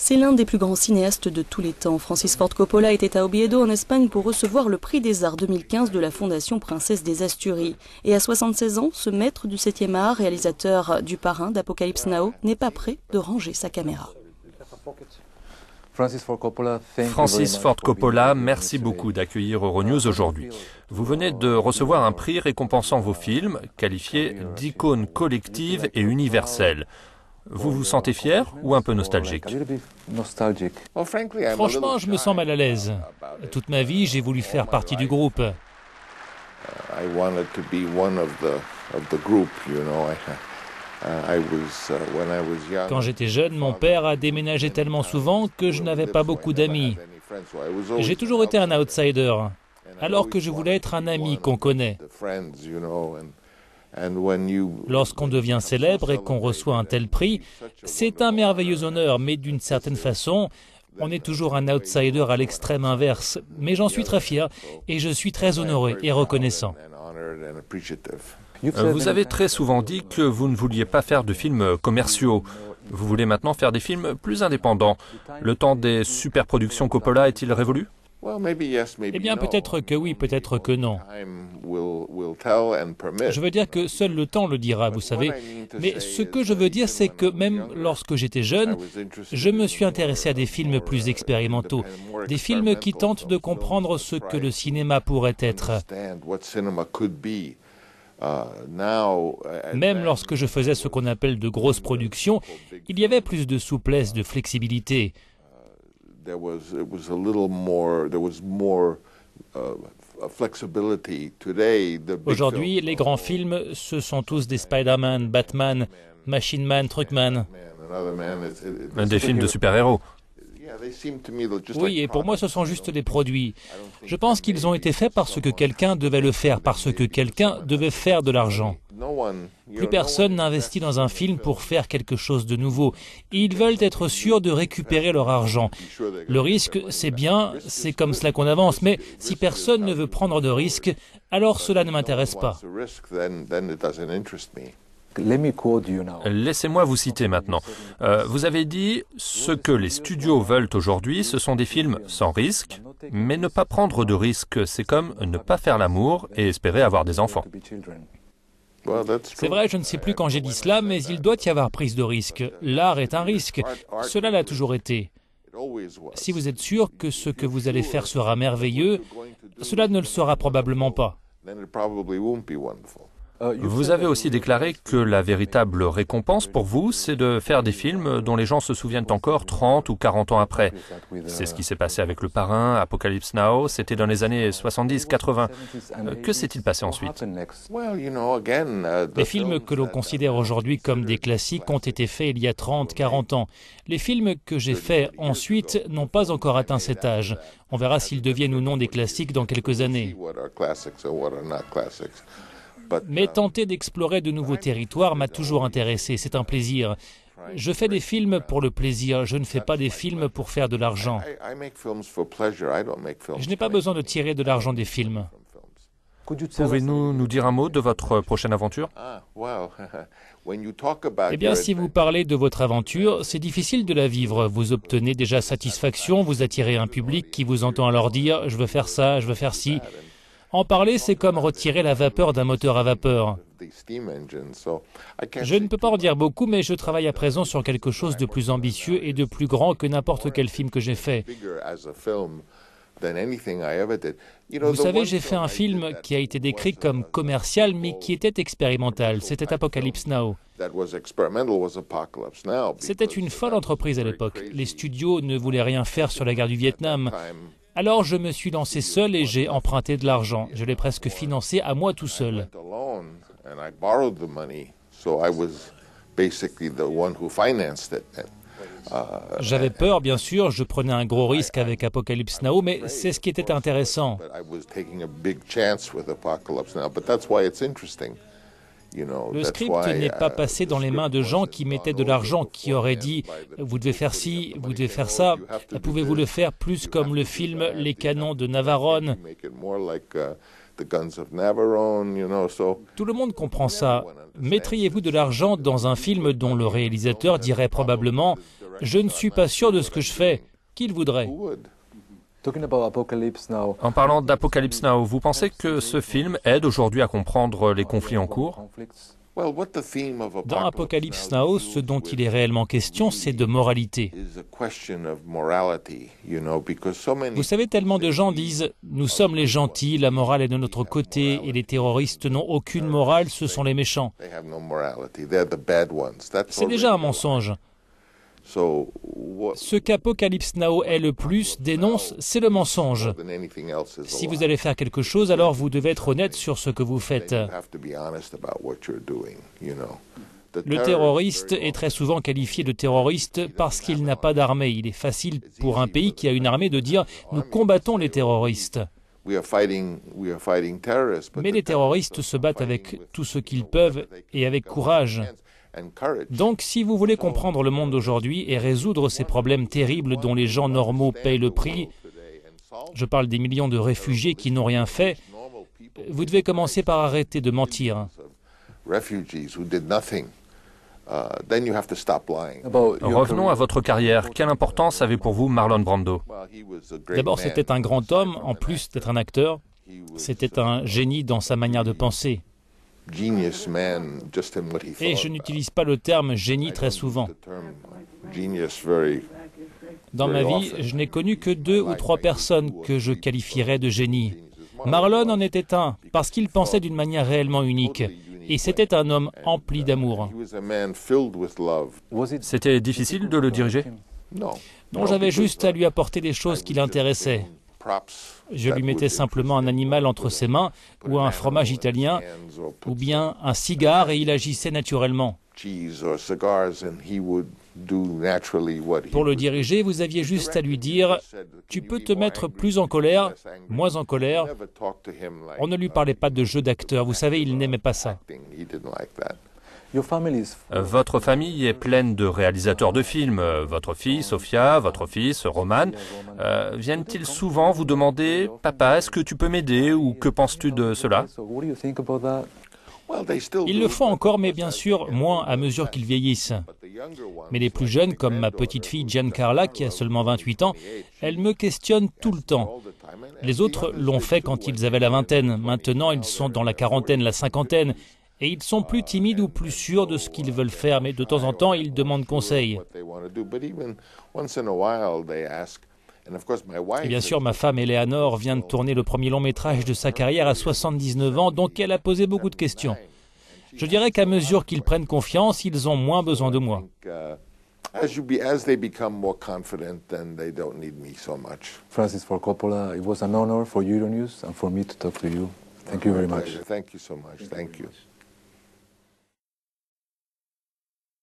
C'est l'un des plus grands cinéastes de tous les temps. Francis Ford Coppola était à Oviedo en Espagne pour recevoir le prix des arts 2015 de la Fondation Princesse des Asturies. Et à 76 ans, ce maître du 7e art, réalisateur du Parrain d'Apocalypse Now, n'est pas prêt de ranger sa caméra. Francis Ford Coppola, merci beaucoup d'accueillir Euronews aujourd'hui. Vous venez de recevoir un prix récompensant vos films, qualifiés d'icônes collectives et universelles. Vous vous sentez fier ou un peu nostalgique? Franchement, je me sens mal à l'aise. Toute ma vie, j'ai voulu faire partie du groupe. Quand j'étais jeune, mon père a déménagé tellement souvent que je n'avais pas beaucoup d'amis. J'ai toujours été un outsider, alors que je voulais être un ami qu'on connaît. Lorsqu'on devient célèbre et qu'on reçoit un tel prix, c'est un merveilleux honneur, mais d'une certaine façon, on est toujours un outsider à l'extrême inverse. Mais j'en suis très fier et je suis très honoré et reconnaissant. Vous avez très souvent dit que vous ne vouliez pas faire de films commerciaux. Vous voulez maintenant faire des films plus indépendants. Le temps des superproductions Coppola est-il révolu? Eh bien, peut-être que oui, peut-être que non. Je veux dire que seul le temps le dira, vous savez. Mais ce que je veux dire, c'est que même lorsque j'étais jeune, je me suis intéressé à des films plus expérimentaux, des films qui tentent de comprendre ce que le cinéma pourrait être. Même lorsque je faisais ce qu'on appelle de grosses productions, il y avait plus de souplesse, de flexibilité. Aujourd'hui, les grands films, ce sont tous des Spider-Man, Batman, Machine Man, Truckman. Des films de super-héros. Oui, et pour moi, ce sont juste des produits. Je pense qu'ils ont été faits parce que quelqu'un devait le faire, parce que quelqu'un devait faire de l'argent. Plus personne n'investit dans un film pour faire quelque chose de nouveau. Ils veulent être sûrs de récupérer leur argent. Le risque, c'est bien, c'est comme cela qu'on avance, mais si personne ne veut prendre de risques, alors cela ne m'intéresse pas. Laissez-moi vous citer maintenant. Vous avez dit « Ce que les studios veulent aujourd'hui, ce sont des films sans risque, mais ne pas prendre de risques, c'est comme ne pas faire l'amour et espérer avoir des enfants. » C'est vrai, je ne sais plus quand j'ai dit cela, mais il doit y avoir prise de risque. L'art est un risque. Cela l'a toujours été. Si vous êtes sûr que ce que vous allez faire sera merveilleux, cela ne le sera probablement pas. Vous avez aussi déclaré que la véritable récompense pour vous, c'est de faire des films dont les gens se souviennent encore 30 ou 40 ans après. C'est ce qui s'est passé avec Le Parrain, Apocalypse Now, c'était dans les années 70-80. Que s'est-il passé ensuite? Les films que l'on considère aujourd'hui comme des classiques ont été faits il y a 30-40 ans. Les films que j'ai faits ensuite n'ont pas encore atteint cet âge. On verra s'ils deviennent ou non des classiques dans quelques années. Mais tenter d'explorer de nouveaux territoires m'a toujours intéressé, c'est un plaisir. Je fais des films pour le plaisir, je ne fais pas des films pour faire de l'argent. Je n'ai pas besoin de tirer de l'argent des films. Pouvez-vous nous dire un mot de votre prochaine aventure? Eh bien, si vous parlez de votre aventure, c'est difficile de la vivre. Vous obtenez déjà satisfaction, vous attirez un public qui vous entend alors dire « je veux faire ça, je veux faire ci ». En parler, c'est comme retirer la vapeur d'un moteur à vapeur. Je ne peux pas en dire beaucoup, mais je travaille à présent sur quelque chose de plus ambitieux et de plus grand que n'importe quel film que j'ai fait. Vous savez, j'ai fait un film qui a été décrit comme commercial, mais qui était expérimental. C'était Apocalypse Now. C'était une folle entreprise à l'époque. Les studios ne voulaient rien faire sur la guerre du Vietnam. Alors je me suis lancé seul et j'ai emprunté de l'argent. Je l'ai presque financé à moi tout seul. J'avais peur, bien sûr, je prenais un gros risque avec Apocalypse Now, mais c'est ce qui était intéressant. Le script n'est pas passé dans les mains de gens qui mettaient de l'argent, qui auraient dit « vous devez faire ci, vous devez faire ça, pouvez-vous le faire plus comme le film Les Canons de Navarone ?» Tout le monde comprend ça. Mettriez-vous de l'argent dans un film dont le réalisateur dirait probablement « Je ne suis pas sûr de ce que je fais ». Qui le voudrait? En parlant d'Apocalypse Now, vous pensez que ce film aide aujourd'hui à comprendre les conflits en cours? Dans Apocalypse Now, ce dont il est réellement question, c'est de moralité. Vous savez, tellement de gens disent « Nous sommes les gentils, la morale est de notre côté, et les terroristes n'ont aucune morale, ce sont les méchants. » C'est déjà un mensonge. Ce qu'Apocalypse Now est le plus dénonce, c'est le mensonge. Si vous allez faire quelque chose, alors vous devez être honnête sur ce que vous faites. Le terroriste est très souvent qualifié de terroriste parce qu'il n'a pas d'armée. Il est facile pour un pays qui a une armée de dire « Nous combattons les terroristes ». Mais les terroristes se battent avec tout ce qu'ils peuvent et avec courage. Donc, si vous voulez comprendre le monde d'aujourd'hui et résoudre ces problèmes terribles dont les gens normaux payent le prix, je parle des millions de réfugiés qui n'ont rien fait, vous devez commencer par arrêter de mentir. Revenons à votre carrière. Quelle importance avait pour vous Marlon Brando? D'abord, c'était un grand homme, en plus d'être un acteur. C'était un génie dans sa manière de penser. Et je n'utilise pas le terme génie très souvent. Dans ma vie, je n'ai connu que 2 ou 3 personnes que je qualifierais de génie. Marlon en était un, parce qu'il pensait d'une manière réellement unique. Et c'était un homme empli d'amour. C'était difficile de le diriger? Non, j'avais juste à lui apporter des choses qui l'intéressaient. Je lui mettais simplement un animal entre ses mains, ou un fromage italien, ou bien un cigare, et il agissait naturellement. Pour le diriger, vous aviez juste à lui dire « Tu peux te mettre plus en colère, moins en colère ». On ne lui parlait pas de jeu d'acteur, vous savez, il n'aimait pas ça. Votre famille est pleine de réalisateurs de films. Votre fille, Sophia, votre fils, Roman. Viennent-ils souvent vous demander « Papa, est-ce que tu peux m'aider » ou « Que penses-tu de cela ?» Ils le font encore, mais bien sûr, moins à mesure qu'ils vieillissent. Mais les plus jeunes, comme ma petite fille Giancarla, qui a seulement 28 ans, elle me questionne tout le temps. Les autres l'ont fait quand ils avaient la vingtaine. Maintenant, ils sont dans la quarantaine, la cinquantaine. Et ils sont plus timides ou plus sûrs de ce qu'ils veulent faire, mais de temps en temps, ils demandent conseil. Et bien sûr, ma femme Eleanor vient de tourner le premier long métrage de sa carrière à 79 ans, donc elle a posé beaucoup de questions. Je dirais qu'à mesure qu'ils prennent confiance, ils ont moins besoin de moi. Francis Ford Coppola, it was an honor for Euronews and for me to talk to you. Thank you very much. Thank you so much. Thank you.